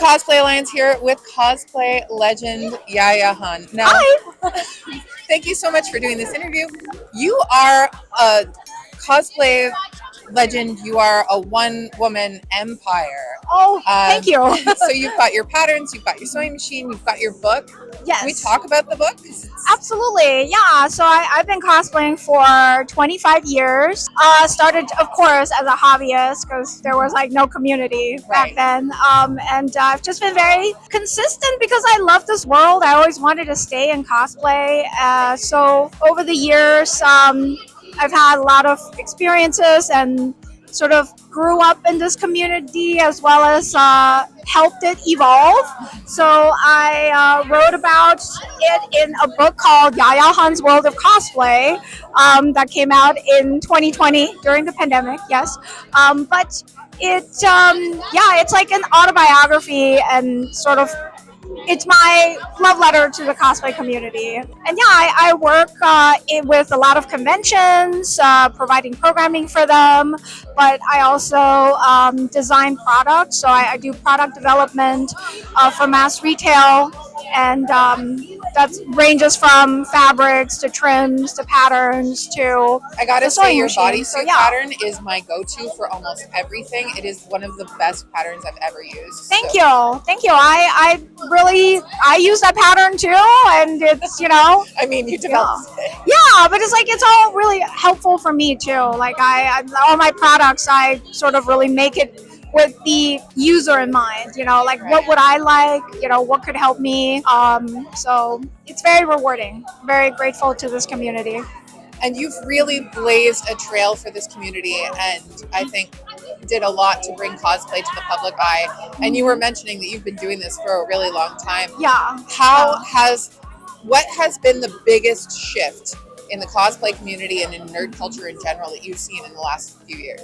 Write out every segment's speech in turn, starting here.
Cosplay Alliance here with cosplay legend Yaya Han. Now, Hi. thank you so much for doing this interview. You are a cosplay legend. You are a one-woman empire. Oh, thank you. So you've got your patterns, you've got your sewing machine, you've got your book. Can we Yes. talk about the book? 'Cause Absolutely. Yeah. So I've been cosplaying for 25 years. Started, of course, as a hobbyist because there was like no community back Right. then. And I've just been very consistent because I love this world. I always wanted to stay in cosplay. So over the years, I've had a lot of experiences and sort of grew up in this community as well as helped it evolve. So I wrote about it in a book called Yaya Han's World of Cosplay that came out in 2020 during the pandemic, yes. But it's like an autobiography and sort of it's my love letter to the cosplay community. And yeah, I work with a lot of conventions, providing programming for them, but I also design products. So I do product development for mass retail, and that ranges from fabrics to trims to patterns to I gotta the say, sewing your machine. bodysuit So, yeah. pattern is my go-to for almost everything. It is one of the best patterns I've ever used. Thank So- you, thank you. I use that pattern too, and it's I mean, you developed it. yeah, but it's all really helpful for me too. Like I all my products, I sort of really make it with the user in mind. Like what would I like? What could help me? So it's very rewarding. Very grateful to this community. And you've really blazed a trail for this community, and I think did a lot to bring cosplay to the public eye. And you were mentioning that you've been doing this for a really long time. Yeah. What has been the biggest shift in the cosplay community and in nerd culture in general that you've seen in the last few years?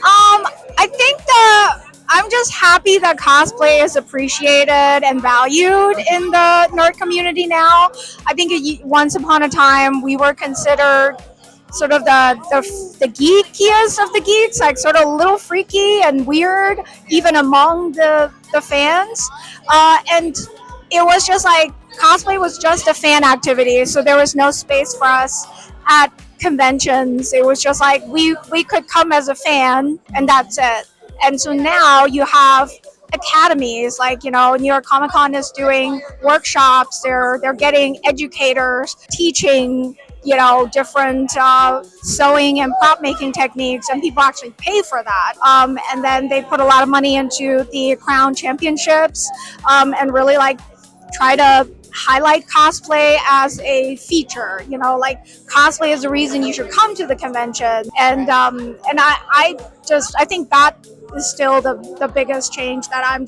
I think that I'm just happy that cosplay is appreciated and valued in the nerd community now. I think once upon a time we were considered sort of the geekiest of the geeks, like sort of a little freaky and weird, even among the fans. And it was just like cosplay was just a fan activity, so there was no space for us at conventions. It was just like we could come as a fan and that's it. And so now you have academies, like New York Comic Con is doing workshops. They're getting educators teaching different sewing and prop making techniques, and people actually pay for that. And then they put a lot of money into the Crown Championships, and really like try to highlight cosplay as a feature. Like cosplay is the reason you should come to the convention, and I think that is still the biggest change that I'm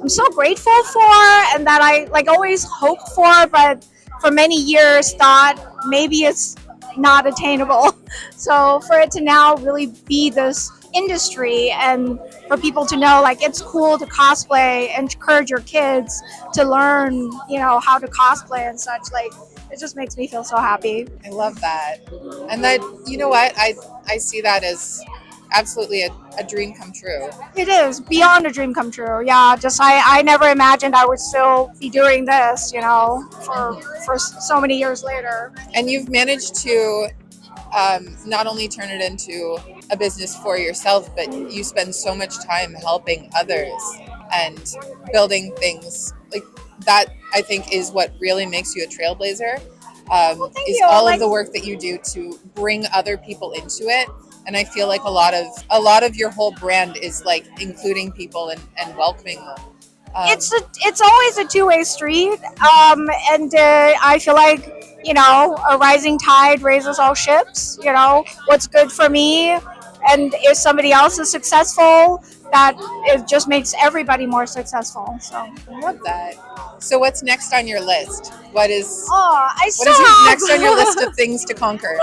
so grateful for, and that I like always hoped for, but for many years thought maybe it's not attainable. So for it to now really be this industry, and for people to know like it's cool to cosplay and encourage your kids to learn how to cosplay and such, like it just makes me feel so happy. I love that. And that, you know what, I see that as absolutely a dream come true. It is beyond a dream come true. Yeah, just I never imagined I would still be doing this, for so many years later. And you've managed to not only turn it into a business for yourself, but you spend so much time helping others and building things like that. I think is what really makes you a trailblazer. Is you. all of the work that you do to bring other people into it. And I feel like a lot of your whole brand is like including people and welcoming them. It's always a two-way street, and I feel like a rising tide raises all ships. What's good for me, and if somebody else is successful, that it just makes everybody more successful. So I love that. So what's next on your list? What is next on your list of things to conquer?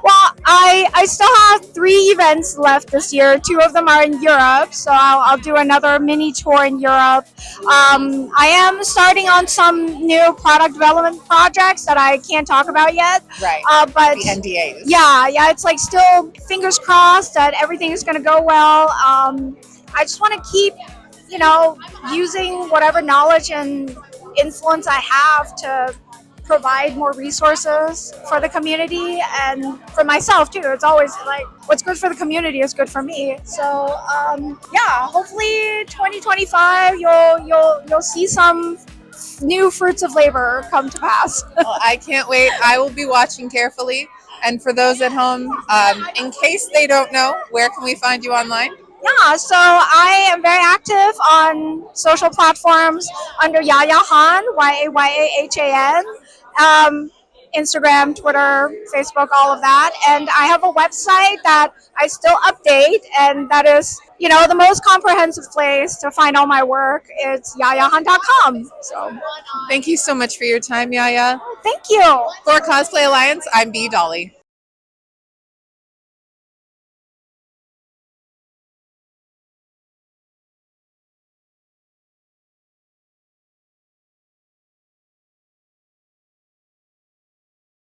Well, I still have 3 events left this year. 2 of them are in Europe, so I'll do another mini tour in Europe. I am starting on some new product development projects that I can't talk about yet. Right. But the NDAs. Yeah, it's like still fingers crossed that everything is going to go well. I just want to keep you know, using whatever knowledge and influence I have to provide more resources for the community and for myself too. It's always like what's good for the community is good for me. So yeah, hopefully 2025 you'll see some new fruits of labor come to pass. Well, I can't wait. I will be watching carefully. And for those at home, in case they don't know, where can we find you online? Yeah, so I am very active on social platforms under Yaya Han, Yayyahan, Instagram, Twitter, Facebook, all of that. And I have a website that I still update, and that is, you know, the most comprehensive place to find all my work. It's yayahan.com. So Thank you so much for your time, Yaya. thank you. For Cosplay Alliance, I'm B. Dolly.